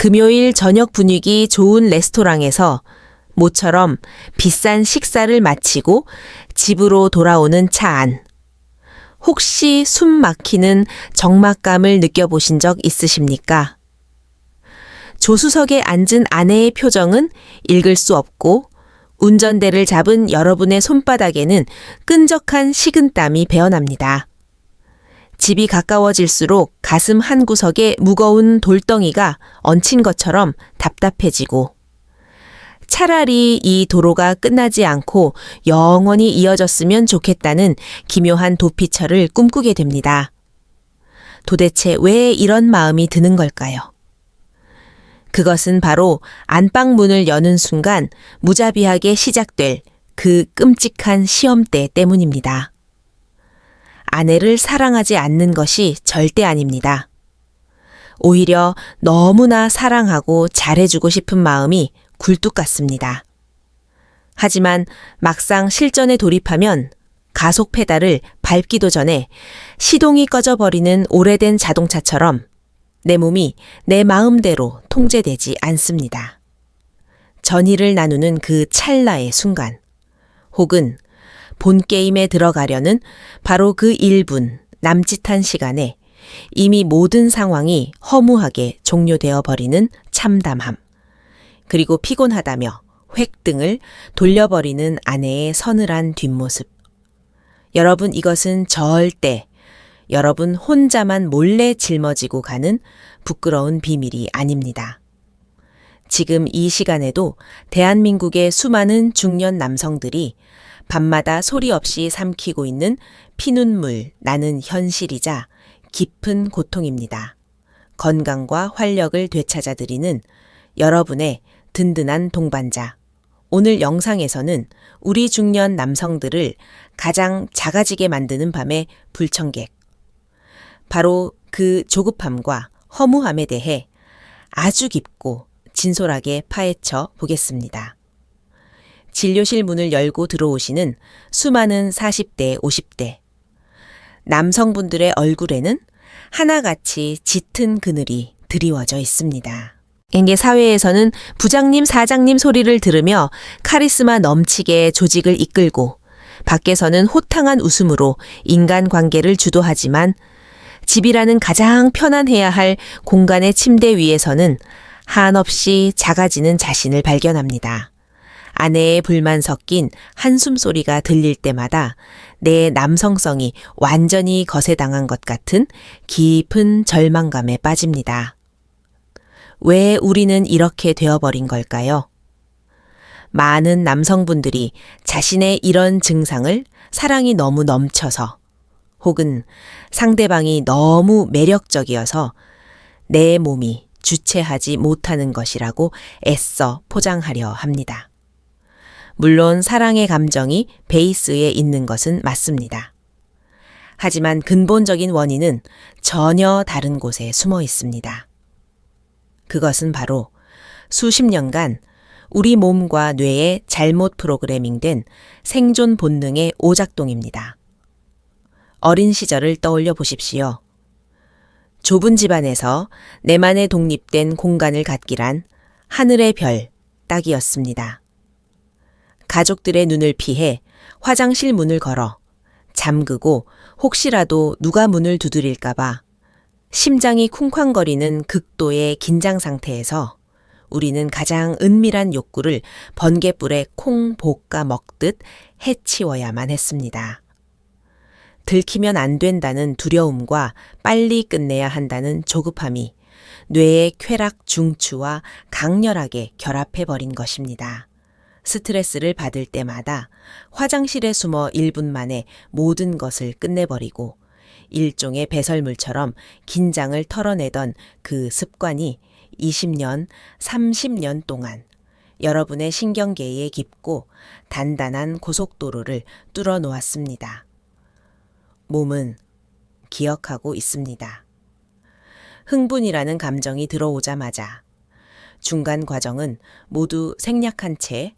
금요일 저녁 분위기 좋은 레스토랑에서 모처럼 비싼 식사를 마치고 집으로 돌아오는 차 안. 혹시 숨 막히는 적막감을 느껴보신 적 있으십니까? 조수석에 앉은 아내의 표정은 읽을 수 없고 운전대를 잡은 여러분의 손바닥에는 끈적한 식은땀이 배어납니다. 집이 가까워질수록 가슴 한구석에 무거운 돌덩이가 얹힌 것처럼 답답해지고 차라리 이 도로가 끝나지 않고 영원히 이어졌으면 좋겠다는 기묘한 도피처를 꿈꾸게 됩니다. 도대체 왜 이런 마음이 드는 걸까요? 그것은 바로 안방문을 여는 순간 무자비하게 시작될 그 끔찍한 시험대 때문입니다. 아내를 사랑하지 않는 것이 절대 아닙니다. 오히려 너무나 사랑하고 잘해주고 싶은 마음이 굴뚝 같습니다. 하지만 막상 실전에 돌입하면 가속 페달을 밟기도 전에 시동이 꺼져버리는 오래된 자동차처럼 내 몸이 내 마음대로 통제되지 않습니다. 전의를 나누는 그 찰나의 순간, 혹은 본 게임에 들어가려는 바로 그 1분 남짓한 시간에 이미 모든 상황이 허무하게 종료되어 버리는 참담함, 그리고 피곤하다며 획등을 돌려버리는 아내의 서늘한 뒷모습. 여러분, 이것은 절대 여러분 혼자만 몰래 짊어지고 가는 부끄러운 비밀이 아닙니다. 지금 이 시간에도 대한민국의 수많은 중년 남성들이 밤마다 소리 없이 삼키고 있는 피눈물 나는 현실이자 깊은 고통입니다. 건강과 활력을 되찾아드리는 여러분의 든든한 동반자. 오늘 영상에서는 우리 중년 남성들을 가장 작아지게 만드는 밤의 불청객. 바로 그 조급함과 허무함에 대해 아주 깊고 진솔하게 파헤쳐 보겠습니다. 진료실 문을 열고 들어오시는 수많은 40대, 50대. 남성분들의 얼굴에는 하나같이 짙은 그늘이 드리워져 있습니다. 이게 사회에서는 부장님, 사장님 소리를 들으며 카리스마 넘치게 조직을 이끌고 밖에서는 호탕한 웃음으로 인간관계를 주도하지만 집이라는 가장 편안해야 할 공간의 침대 위에서는 한없이 작아지는 자신을 발견합니다. 아내의 불만 섞인 한숨 소리가 들릴 때마다 내 남성성이 완전히 거세당한 것 같은 깊은 절망감에 빠집니다. 왜 우리는 이렇게 되어버린 걸까요? 많은 남성분들이 자신의 이런 증상을 사랑이 너무 넘쳐서 혹은 상대방이 너무 매력적이어서 내 몸이 주체하지 못하는 것이라고 애써 포장하려 합니다. 물론 사랑의 감정이 베이스에 있는 것은 맞습니다. 하지만 근본적인 원인은 전혀 다른 곳에 숨어 있습니다. 그것은 바로 수십 년간 우리 몸과 뇌에 잘못 프로그래밍된 생존 본능의 오작동입니다. 어린 시절을 떠올려 보십시오. 좁은 집안에서 내만의 독립된 공간을 갖기란 하늘의 별 딱이었습니다. 가족들의 눈을 피해 화장실 문을 걸어 잠그고 혹시라도 누가 문을 두드릴까봐 심장이 쿵쾅거리는 극도의 긴장 상태에서 우리는 가장 은밀한 욕구를 번갯불에 콩 볶아 먹듯 해치워야만 했습니다. 들키면 안 된다는 두려움과 빨리 끝내야 한다는 조급함이 뇌의 쾌락 중추와 강렬하게 결합해버린 것입니다. 스트레스를 받을 때마다 화장실에 숨어 1분 만에 모든 것을 끝내버리고 일종의 배설물처럼 긴장을 털어내던 그 습관이 20년, 30년 동안 여러분의 신경계에 깊고 단단한 고속도로를 뚫어 놓았습니다. 몸은 기억하고 있습니다. 흥분이라는 감정이 들어오자마자 중간 과정은 모두 생략한 채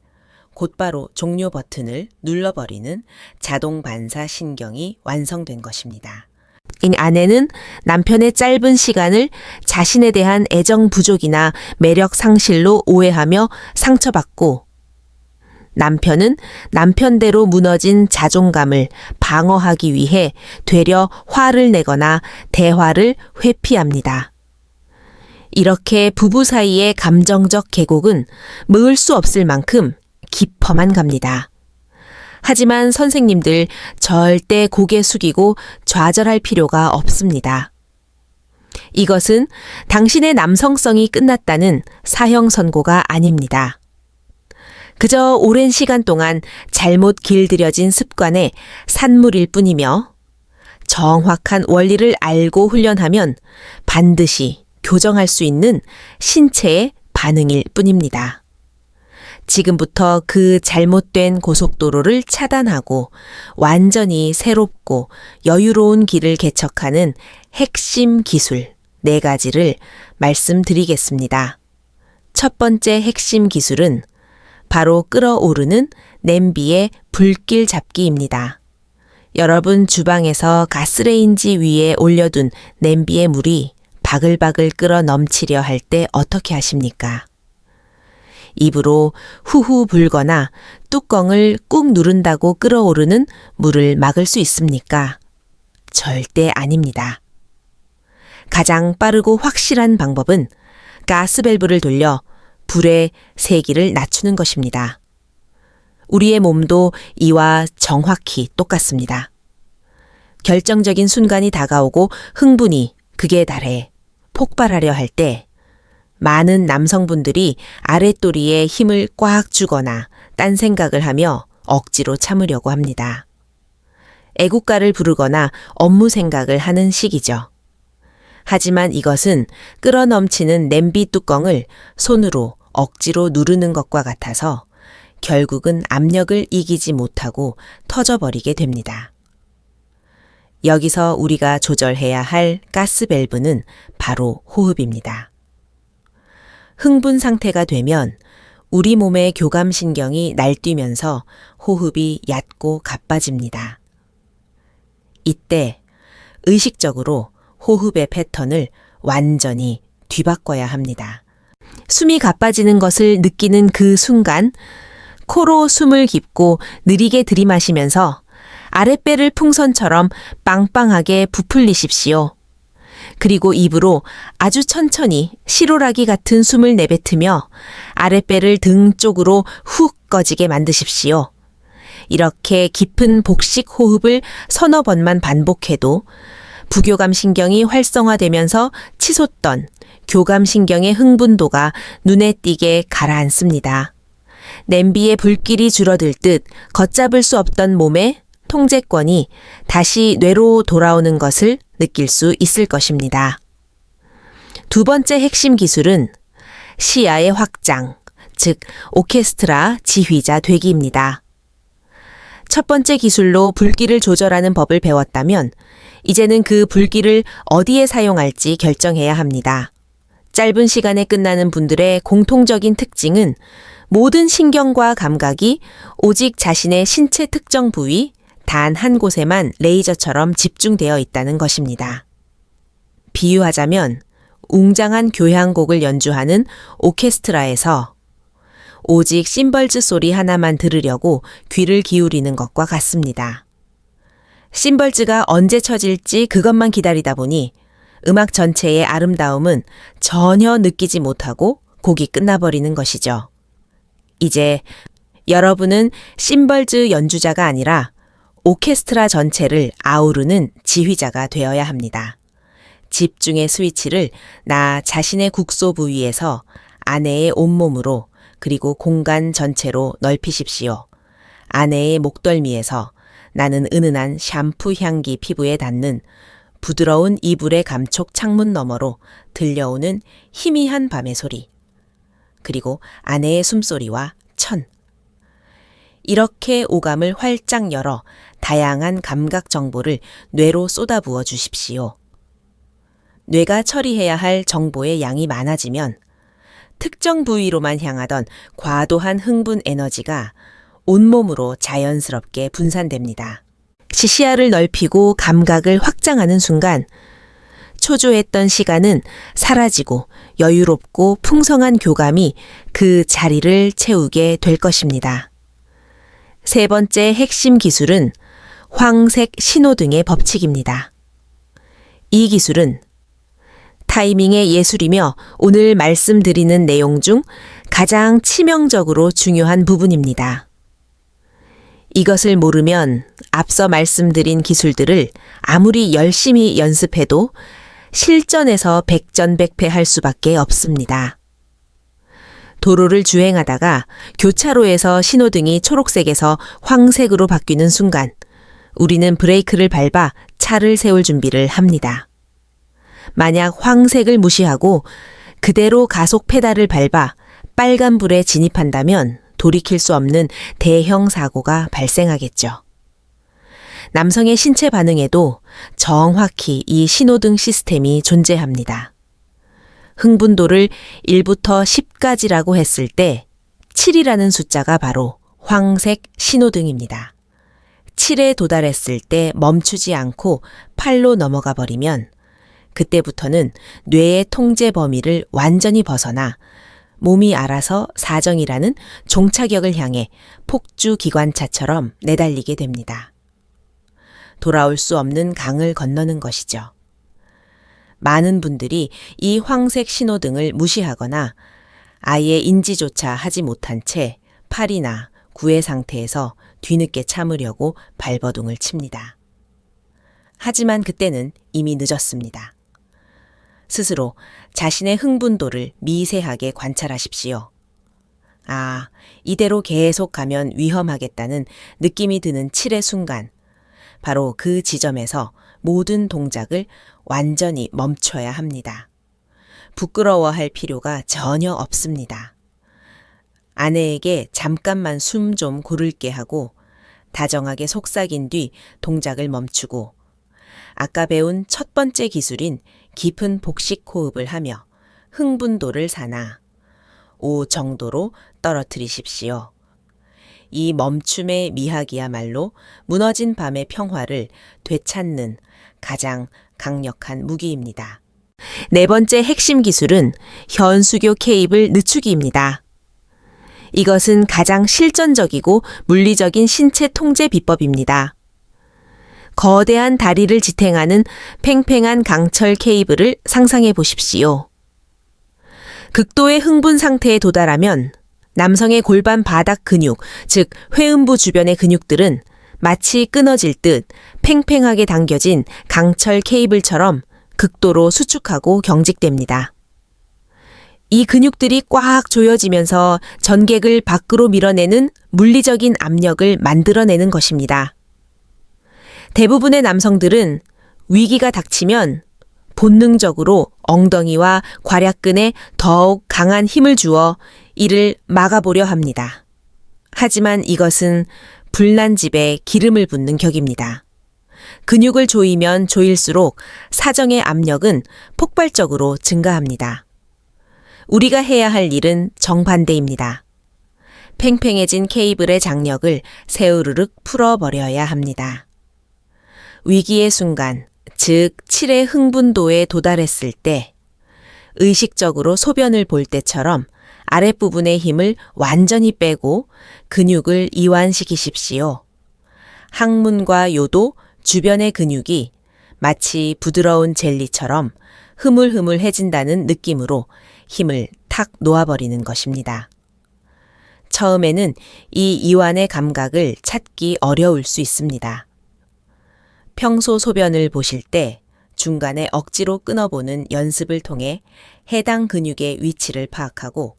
곧바로 종료 버튼을 눌러버리는 자동 반사 신경이 완성된 것입니다. 이 아내는 남편의 짧은 시간을 자신에 대한 애정 부족이나 매력 상실로 오해하며 상처받고, 남편은 남편대로 무너진 자존감을 방어하기 위해 되려 화를 내거나 대화를 회피합니다. 이렇게 부부 사이의 감정적 계곡은 먹을 수 없을 만큼 깊어만 갑니다. 하지만 선생님들 절대 고개 숙이고 좌절할 필요가 없습니다. 이것은 당신의 남성성이 끝났다는 사형 선고가 아닙니다. 그저 오랜 시간 동안 잘못 길들여진 습관의 산물일 뿐이며, 정확한 원리를 알고 훈련하면 반드시 교정할 수 있는 신체의 반응일 뿐입니다. 지금부터 그 잘못된 고속도로를 차단하고 완전히 새롭고 여유로운 길을 개척하는 핵심 기술 4가지를 말씀드리겠습니다. 첫 번째 핵심 기술은 바로 끓어오르는 냄비의 불길 잡기입니다. 여러분 주방에서 가스레인지 위에 올려둔 냄비의 물이 바글바글 끓어 넘치려 할 때 어떻게 하십니까? 입으로 후후 불거나 뚜껑을 꾹 누른다고 끓어오르는 물을 막을 수 있습니까? 절대 아닙니다. 가장 빠르고 확실한 방법은 가스밸브를 돌려 불의 세기를 낮추는 것입니다. 우리의 몸도 이와 정확히 똑같습니다. 결정적인 순간이 다가오고 흥분이 극에 달해 폭발하려 할 때 많은 남성분들이 아랫도리에 힘을 꽉 주거나 딴 생각을 하며 억지로 참으려고 합니다. 애국가를 부르거나 업무 생각을 하는 시기죠. 하지만 이것은 끓어 넘치는 냄비 뚜껑을 손으로 억지로 누르는 것과 같아서 결국은 압력을 이기지 못하고 터져버리게 됩니다. 여기서 우리가 조절해야 할 가스밸브는 바로 호흡입니다. 흥분 상태가 되면 우리 몸의 교감신경이 날뛰면서 호흡이 얕고 가빠집니다. 이때 의식적으로 호흡의 패턴을 완전히 뒤바꿔야 합니다. 숨이 가빠지는 것을 느끼는 그 순간 코로 숨을 깊고 느리게 들이마시면서 아랫배를 풍선처럼 빵빵하게 부풀리십시오. 그리고 입으로 아주 천천히 시로라기 같은 숨을 내뱉으며 아랫배를 등 쪽으로 훅 꺼지게 만드십시오. 이렇게 깊은 복식 호흡을 서너 번만 반복해도 부교감신경이 활성화되면서 치솟던 교감신경의 흥분도가 눈에 띄게 가라앉습니다. 냄비의 불길이 줄어들 듯 걷잡을 수 없던 몸의 통제권이 다시 뇌로 돌아오는 것을 느낄 수 있을 것입니다. 두 번째 핵심 기술은 시야의 확장, 즉 오케스트라 지휘자 되기입니다. 첫 번째 기술로 불길을 조절하는 법을 배웠다면 이제는 그 불길을 어디에 사용할지 결정해야 합니다. 짧은 시간에 끝나는 분들의 공통적인 특징은 모든 신경과 감각이 오직 자신의 신체 특정 부위, 단 한 곳에만 레이저처럼 집중되어 있다는 것입니다. 비유하자면 웅장한 교향곡을 연주하는 오케스트라에서 오직 심벌즈 소리 하나만 들으려고 귀를 기울이는 것과 같습니다. 심벌즈가 언제 쳐질지 그것만 기다리다 보니 음악 전체의 아름다움은 전혀 느끼지 못하고 곡이 끝나버리는 것이죠. 이제 여러분은 심벌즈 연주자가 아니라 오케스트라 전체를 아우르는 지휘자가 되어야 합니다. 집중의 스위치를 나 자신의 국소 부위에서 아내의 온몸으로 그리고 공간 전체로 넓히십시오. 아내의 목덜미에서 나는 은은한 샴푸 향기 피부에 닿는 부드러운 이불의 감촉 창문 너머로 들려오는 희미한 밤의 소리, 그리고 아내의 숨소리와 천. 이렇게 오감을 활짝 열어 다양한 감각 정보를 뇌로 쏟아부어 주십시오. 뇌가 처리해야 할 정보의 양이 많아지면 특정 부위로만 향하던 과도한 흥분 에너지가 온몸으로 자연스럽게 분산됩니다. 시야를 넓히고 감각을 확장하는 순간 초조했던 시간은 사라지고 여유롭고 풍성한 교감이 그 자리를 채우게 될 것입니다. 세 번째 핵심 기술은 황색 신호등의 법칙입니다. 이 기술은 타이밍의 예술이며 오늘 말씀드리는 내용 중 가장 치명적으로 중요한 부분입니다. 이것을 모르면 앞서 말씀드린 기술들을 아무리 열심히 연습해도 실전에서 백전백패할 수밖에 없습니다. 도로를 주행하다가 교차로에서 신호등이 초록색에서 황색으로 바뀌는 순간 우리는 브레이크를 밟아 차를 세울 준비를 합니다. 만약 황색을 무시하고 그대로 가속 페달을 밟아 빨간불에 진입한다면 돌이킬 수 없는 대형 사고가 발생하겠죠. 남성의 신체 반응에도 정확히 이 신호등 시스템이 존재합니다. 흥분도를 1부터 10까지라고 했을 때 7이라는 숫자가 바로 황색 신호등입니다. 7에 도달했을 때 멈추지 않고 8로 넘어가 버리면 그때부터는 뇌의 통제 범위를 완전히 벗어나 몸이 알아서 사정이라는 종착역을 향해 폭주 기관차처럼 내달리게 됩니다. 돌아올 수 없는 강을 건너는 것이죠. 많은 분들이 이 황색 신호등을 무시하거나 아예 인지조차 하지 못한 채 8이나 9의 상태에서 뒤늦게 참으려고 발버둥을 칩니다. 하지만 그때는 이미 늦었습니다. 스스로 자신의 흥분도를 미세하게 관찰하십시오. 아, 이대로 계속 가면 위험하겠다는 느낌이 드는 7의 순간, 바로 그 지점에서 모든 동작을 완전히 멈춰야 합니다. 부끄러워할 필요가 전혀 없습니다. 아내에게 잠깐만 숨 좀 고를게 하고 다정하게 속삭인 뒤 동작을 멈추고 아까 배운 첫 번째 기술인 깊은 복식 호흡을 하며 흥분도를 사나 5 정도로 떨어뜨리십시오. 이 멈춤의 미학이야말로 무너진 밤의 평화를 되찾는 가장 강력한 무기입니다. 네 번째 핵심 기술은 현수교 케이블 늦추기입니다. 이것은 가장 실전적이고 물리적인 신체 통제 비법입니다. 거대한 다리를 지탱하는 팽팽한 강철 케이블을 상상해 보십시오. 극도의 흥분 상태에 도달하면 남성의 골반 바닥 근육, 즉 회음부 주변의 근육들은 마치 끊어질 듯 팽팽하게 당겨진 강철 케이블처럼 극도로 수축하고 경직됩니다. 이 근육들이 꽉 조여지면서 전객을 밖으로 밀어내는 물리적인 압력을 만들어내는 것입니다. 대부분의 남성들은 위기가 닥치면 본능적으로 엉덩이와 괄약근에 더욱 강한 힘을 주어 이를 막아보려 합니다. 하지만 이것은 불난 집에 기름을 붓는 격입니다. 근육을 조이면 조일수록 사정의 압력은 폭발적으로 증가합니다. 우리가 해야 할 일은 정반대입니다. 팽팽해진 케이블의 장력을 세우르륵 풀어버려야 합니다. 위기의 순간, 즉 7의 흥분도에 도달했을 때 의식적으로 소변을 볼 때처럼 아랫부분의 힘을 완전히 빼고 근육을 이완시키십시오. 항문과 요도, 주변의 근육이 마치 부드러운 젤리처럼 흐물흐물해진다는 느낌으로 힘을 탁 놓아버리는 것입니다. 처음에는 이 이완의 감각을 찾기 어려울 수 있습니다. 평소 소변을 보실 때 중간에 억지로 끊어보는 연습을 통해 해당 근육의 위치를 파악하고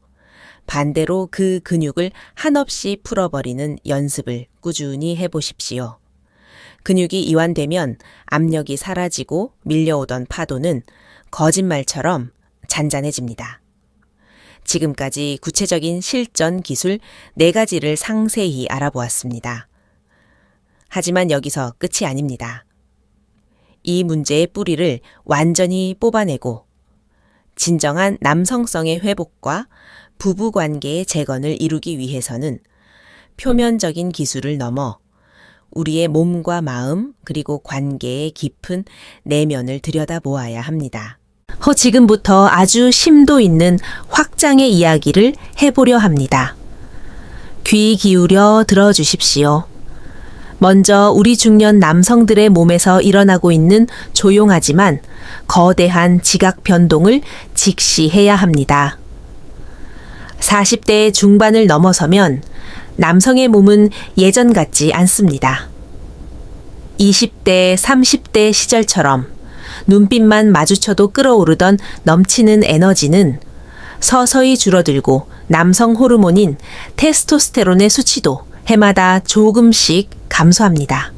반대로 그 근육을 한없이 풀어버리는 연습을 꾸준히 해보십시오. 근육이 이완되면 압력이 사라지고 밀려오던 파도는 거짓말처럼 잔잔해집니다. 지금까지 구체적인 실전 기술 4가지를 상세히 알아보았습니다. 하지만 여기서 끝이 아닙니다. 이 문제의 뿌리를 완전히 뽑아내고 진정한 남성성의 회복과 부부관계의 재건을 이루기 위해서는 표면적인 기술을 넘어 우리의 몸과 마음 그리고 관계의 깊은 내면을 들여다보아야 합니다. 지금부터 아주 심도 있는 확장의 이야기를 해보려 합니다. 귀 기울여 들어주십시오. 먼저 우리 중년 남성들의 몸에서 일어나고 있는 조용하지만 거대한 지각 변동을 직시해야 합니다. 40대 중반을 넘어서면 남성의 몸은 예전 같지 않습니다. 20대, 30대 시절처럼 눈빛만 마주쳐도 끓어오르던 넘치는 에너지는 서서히 줄어들고 남성 호르몬인 테스토스테론의 수치도 해마다 조금씩 감소합니다.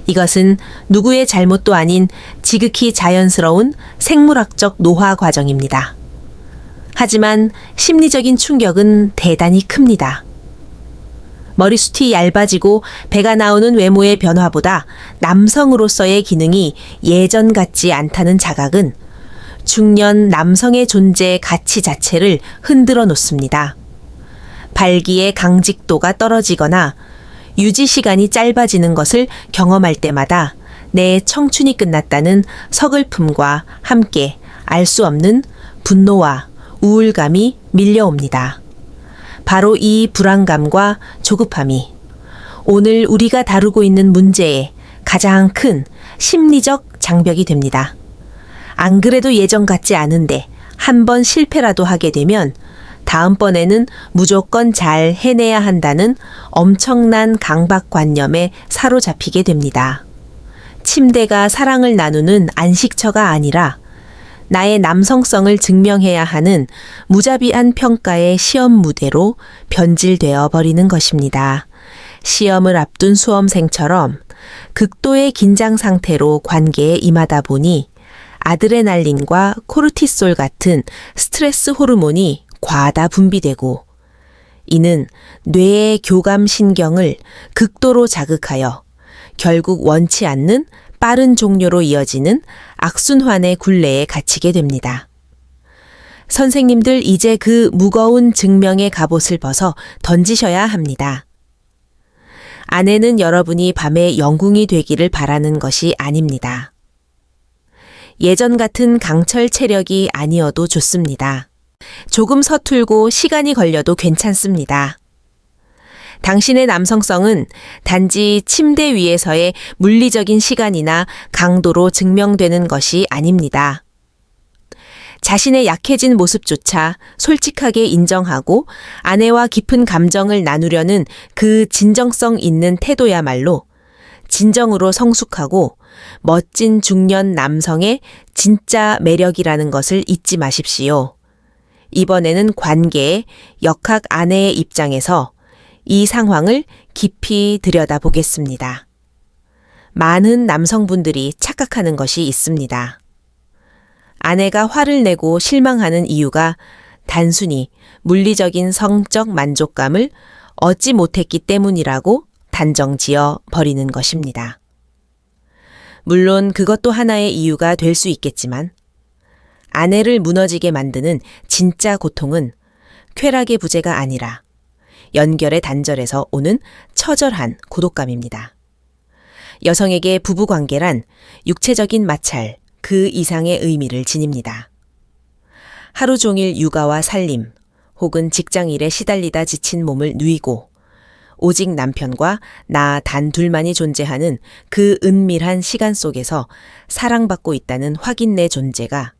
이것은 누구의 잘못도 아닌 지극히 자연스러운 생물학적 노화 과정입니다. 하지만 심리적인 충격은 대단히 큽니다. 머리숱이 얇아지고 배가 나오는 외모의 변화보다 남성으로서의 기능이 예전 같지 않다는 자각은 중년 남성의 존재 가치 자체를 흔들어 놓습니다. 발기의 강직도가 떨어지거나 유지 시간이 짧아지는 것을 경험할 때마다 내 청춘이 끝났다는 서글픔과 함께 알 수 없는 분노와 우울감이 밀려옵니다. 바로 이 불안감과 조급함이 오늘 우리가 다루고 있는 문제의 가장 큰 심리적 장벽이 됩니다. 안 그래도 예전 같지 않은데 한 번 실패라도 하게 되면 다음번에는 무조건 잘 해내야 한다는 엄청난 강박관념에 사로잡히게 됩니다. 침대가 사랑을 나누는 안식처가 아니라 나의 남성성을 증명해야 하는 무자비한 평가의 시험 무대로 변질되어 버리는 것입니다. 시험을 앞둔 수험생처럼 극도의 긴장 상태로 관계에 임하다 보니 아드레날린과 코르티솔 같은 스트레스 호르몬이 과다 분비되고 이는 뇌의 교감 신경을 극도로 자극하여 결국 원치 않는 빠른 종료로 이어지는 악순환의 굴레에 갇히게 됩니다. 선생님들 이제 그 무거운 증명의 갑옷을 벗어 던지셔야 합니다. 아내는 여러분이 밤에 영궁이 되기를 바라는 것이 아닙니다. 예전 같은 강철 체력이 아니어도 좋습니다. 조금 서툴고 시간이 걸려도 괜찮습니다. 당신의 남성성은 단지 침대 위에서의 물리적인 시간이나 강도로 증명되는 것이 아닙니다. 자신의 약해진 모습조차 솔직하게 인정하고 아내와 깊은 감정을 나누려는 그 진정성 있는 태도야말로 진정으로 성숙하고 멋진 중년 남성의 진짜 매력이라는 것을 잊지 마십시오. 이번에는 관계의 역학 아내의 입장에서 이 상황을 깊이 들여다보겠습니다. 많은 남성분들이 착각하는 것이 있습니다. 아내가 화를 내고 실망하는 이유가 단순히 물리적인 성적 만족감을 얻지 못했기 때문이라고 단정 지어 버리는 것입니다. 물론 그것도 하나의 이유가 될 수 있겠지만 아내를 무너지게 만드는 진짜 고통은 쾌락의 부재가 아니라 연결의 단절에서 오는 처절한 고독감입니다. 여성에게 부부관계란 육체적인 마찰, 그 이상의 의미를 지닙니다. 하루 종일 육아와 살림, 혹은 직장일에 시달리다 지친 몸을 누이고 오직 남편과 나 단 둘만이 존재하는 그 은밀한 시간 속에서 사랑받고 있다는 확인 내 존재가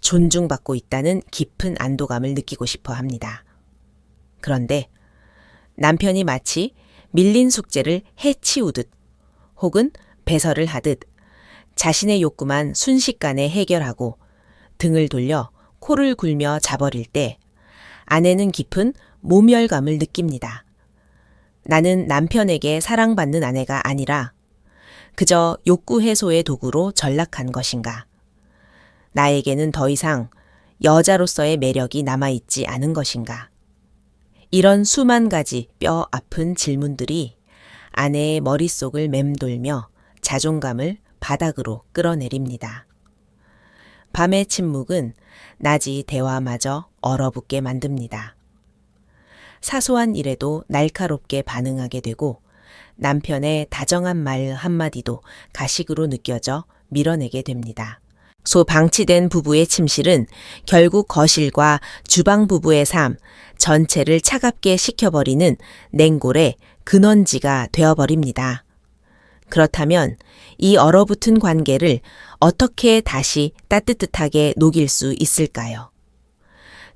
존중받고 있다는 깊은 안도감을 느끼고 싶어 합니다. 그런데 남편이 마치 밀린 숙제를 해치우듯 혹은 배설을 하듯 자신의 욕구만 순식간에 해결하고 등을 돌려 코를 굴며 자버릴 때 아내는 깊은 모멸감을 느낍니다. 나는 남편에게 사랑받는 아내가 아니라 그저 욕구 해소의 도구로 전락한 것인가? 나에게는 더 이상 여자로서의 매력이 남아있지 않은 것인가? 이런 수만 가지 뼈 아픈 질문들이 아내의 머릿속을 맴돌며 자존감을 바닥으로 끌어내립니다. 밤의 침묵은 낮이 대화마저 얼어붙게 만듭니다. 사소한 일에도 날카롭게 반응하게 되고 남편의 다정한 말 한마디도 가식으로 느껴져 밀어내게 됩니다. 소 방치된 부부의 침실은 결국 거실과 주방 부부의 삶 전체를 차갑게 식혀버리는 냉골의 근원지가 되어버립니다. 그렇다면 이 얼어붙은 관계를 어떻게 다시 따뜻하게 녹일 수 있을까요?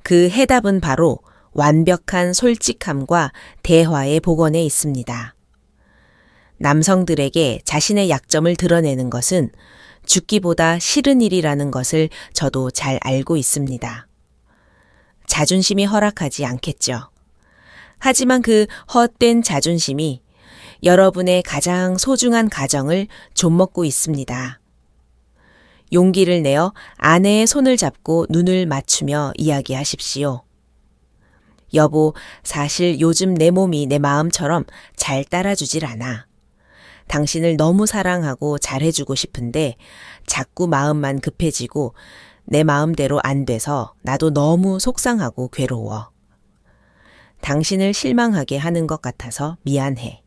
그 해답은 바로 완벽한 솔직함과 대화의 복원에 있습니다. 남성들에게 자신의 약점을 드러내는 것은 죽기보다 싫은 일이라는 것을 저도 잘 알고 있습니다. 자존심이 허락하지 않겠죠. 하지만 그 헛된 자존심이 여러분의 가장 소중한 가정을 좀먹고 있습니다. 용기를 내어 아내의 손을 잡고 눈을 맞추며 이야기하십시오. 여보, 사실 요즘 내 몸이 내 마음처럼 잘 따라주질 않아. 당신을 너무 사랑하고 잘해주고 싶은데 자꾸 마음만 급해지고 내 마음대로 안 돼서 나도 너무 속상하고 괴로워. 당신을 실망하게 하는 것 같아서 미안해.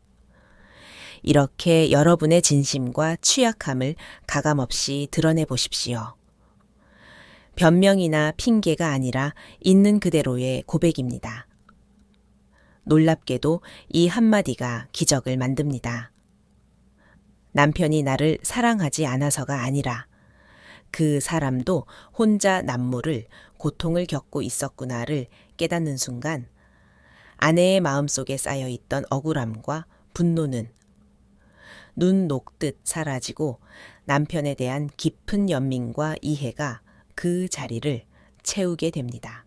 이렇게 여러분의 진심과 취약함을 가감없이 드러내 보십시오. 변명이나 핑계가 아니라 있는 그대로의 고백입니다. 놀랍게도 이 한마디가 기적을 만듭니다. 남편이 나를 사랑하지 않아서가 아니라 그 사람도 혼자 난모를 고통을 겪고 있었구나를 깨닫는 순간 아내의 마음속에 쌓여있던 억울함과 분노는 눈 녹듯 사라지고 남편에 대한 깊은 연민과 이해가 그 자리를 채우게 됩니다.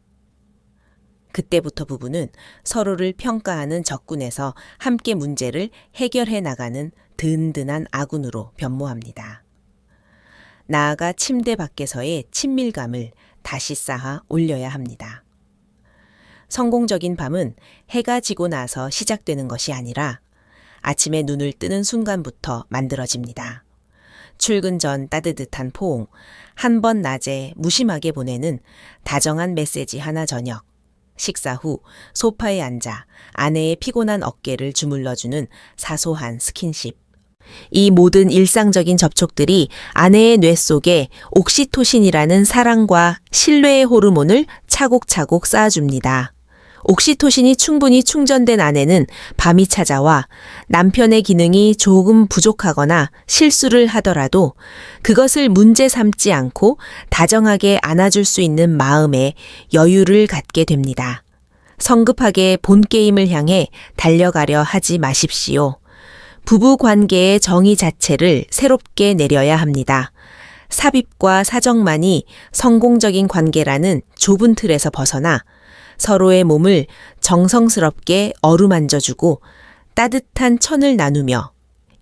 그때부터 부부는 서로를 평가하는 적군에서 함께 문제를 해결해 나가는 든든한 아군으로 변모합니다. 나아가 침대 밖에서의 친밀감을 다시 쌓아 올려야 합니다. 성공적인 밤은 해가 지고 나서 시작되는 것이 아니라 아침에 눈을 뜨는 순간부터 만들어집니다. 출근 전 따뜻한 포옹, 한 번 낮에 무심하게 보내는 다정한 메시지 하나 저녁, 식사 후 소파에 앉아 아내의 피곤한 어깨를 주물러주는 사소한 스킨십. 이 모든 일상적인 접촉들이 아내의 뇌 속에 옥시토신이라는 사랑과 신뢰의 호르몬을 차곡차곡 쌓아줍니다. 옥시토신이 충분히 충전된 아내는 밤이 찾아와 남편의 기능이 조금 부족하거나 실수를 하더라도 그것을 문제 삼지 않고 다정하게 안아줄 수 있는 마음에 여유를 갖게 됩니다. 성급하게 본 게임을 향해 달려가려 하지 마십시오. 부부 관계의 정의 자체를 새롭게 내려야 합니다. 삽입과 사정만이 성공적인 관계라는 좁은 틀에서 벗어나 서로의 몸을 정성스럽게 어루만져주고 따뜻한 천을 나누며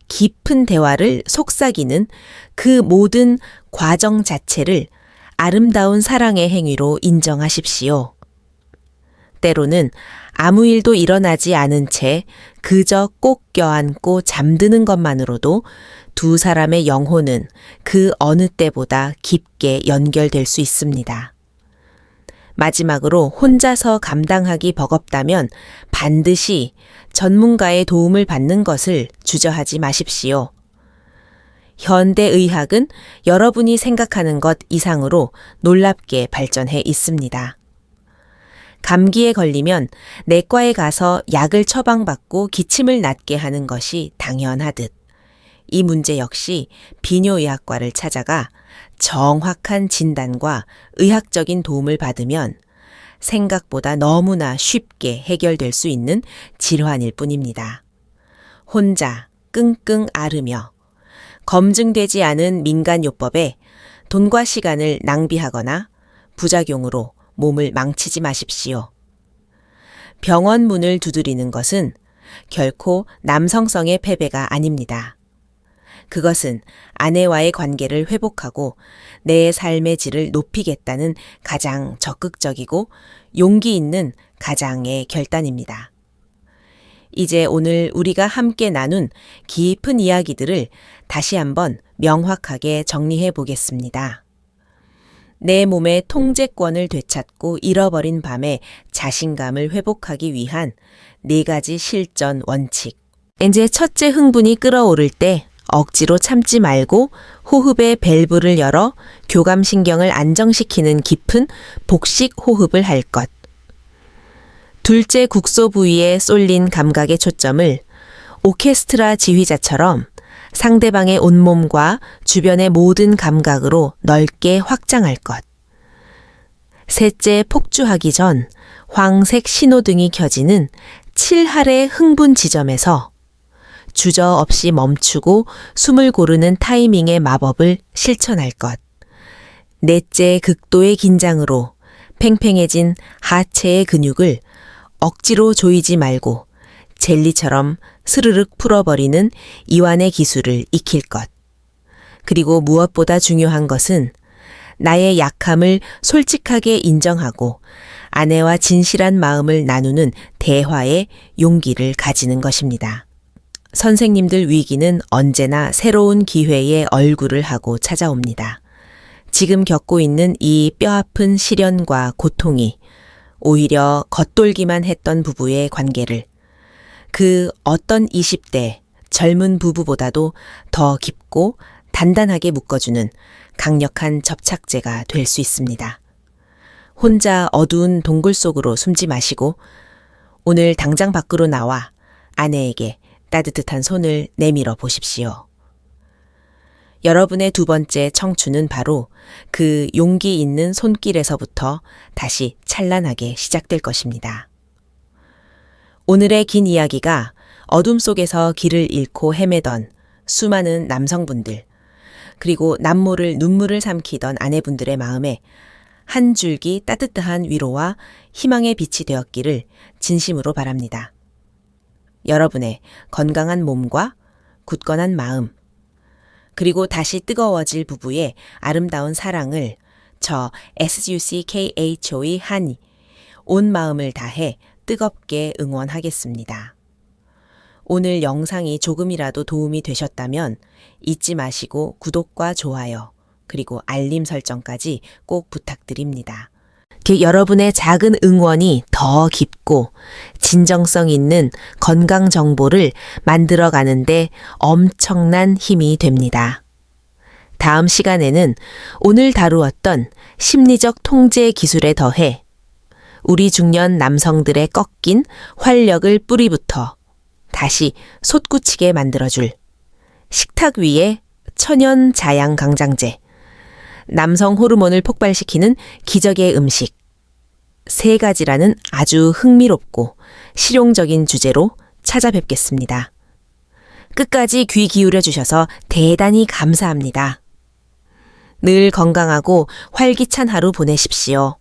깊은 대화를 속삭이는 그 모든 과정 자체를 아름다운 사랑의 행위로 인정하십시오. 때로는 아무 일도 일어나지 않은 채 그저 꼭 껴안고 잠드는 것만으로도 두 사람의 영혼은 그 어느 때보다 깊게 연결될 수 있습니다. 마지막으로 혼자서 감당하기 버겁다면 반드시 전문가의 도움을 받는 것을 주저하지 마십시오. 현대의학은 여러분이 생각하는 것 이상으로 놀랍게 발전해 있습니다. 감기에 걸리면 내과에 가서 약을 처방받고 기침을 낫게 하는 것이 당연하듯 이 문제 역시 비뇨의학과를 찾아가 정확한 진단과 의학적인 도움을 받으면 생각보다 너무나 쉽게 해결될 수 있는 질환일 뿐입니다. 혼자 끙끙 앓으며 검증되지 않은 민간요법에 돈과 시간을 낭비하거나 부작용으로 몸을 망치지 마십시오. 병원 문을 두드리는 것은 결코 남성성의 패배가 아닙니다. 그것은 아내와의 관계를 회복하고 내 삶의 질을 높이겠다는 가장 적극적이고 용기 있는 가장의 결단입니다. 이제 오늘 우리가 함께 나눈 깊은 이야기들을 다시 한번 명확하게 정리해 보겠습니다. 내 몸의 통제권을 되찾고 잃어버린 밤에 자신감을 회복하기 위한 4가지 실전 원칙. 이제 첫째 흥분이 끓어오를 때 억지로 참지 말고 호흡의 밸브를 열어 교감신경을 안정시키는 깊은 복식 호흡을 할 것. 둘째 국소 부위에 쏠린 감각의 초점을 오케스트라 지휘자처럼 상대방의 온몸과 주변의 모든 감각으로 넓게 확장할 것. 셋째 폭주하기 전 황색 신호등이 켜지는 7할의 흥분 지점에서 주저없이 멈추고 숨을 고르는 타이밍의 마법을 실천할 것. 넷째 극도의 긴장으로 팽팽해진 하체의 근육을 억지로 조이지 말고 젤리처럼 스르륵 풀어버리는 이완의 기술을 익힐 것. 그리고 무엇보다 중요한 것은 나의 약함을 솔직하게 인정하고 아내와 진실한 마음을 나누는 대화의 용기를 가지는 것입니다. 선생님들 위기는 언제나 새로운 기회에 얼굴을 하고 찾아옵니다. 지금 겪고 있는 이 뼈아픈 시련과 고통이 오히려 겉돌기만 했던 부부의 관계를 그 어떤 20대 젊은 부부보다도 더 깊고 단단하게 묶어주는 강력한 접착제가 될 수 있습니다. 혼자 어두운 동굴 속으로 숨지 마시고 오늘 당장 밖으로 나와 아내에게 따뜻한 손을 내밀어 보십시오. 여러분의 두 번째 청춘은 바로 그 용기 있는 손길에서부터 다시 찬란하게 시작될 것입니다. 오늘의 긴 이야기가 어둠 속에서 길을 잃고 헤매던 수많은 남성분들, 그리고 남모를 눈물을 삼키던 아내분들의 마음에 한 줄기 따뜻한 위로와 희망의 빛이 되었기를 진심으로 바랍니다. 여러분의 건강한 몸과 굳건한 마음, 그리고 다시 뜨거워질 부부의 아름다운 사랑을 저 SUCKHO의 한이 온 마음을 다해 뜨겁게 응원하겠습니다. 오늘 영상이 조금이라도 도움이 되셨다면 잊지 마시고 구독과 좋아요, 그리고 알림 설정까지 꼭 부탁드립니다. 여러분의 작은 응원이 더 깊고 진정성 있는 건강 정보를 만들어 가는데 엄청난 힘이 됩니다. 다음 시간에는 오늘 다루었던 심리적 통제 기술에 더해 우리 중년 남성들의 꺾인 활력을 뿌리부터 다시 솟구치게 만들어줄 식탁 위에 천연 자양 강장제, 남성 호르몬을 폭발시키는 기적의 음식, 3가지라는 아주 흥미롭고 실용적인 주제로 찾아뵙겠습니다. 끝까지 귀 기울여 주셔서 대단히 감사합니다. 늘 건강하고 활기찬 하루 보내십시오.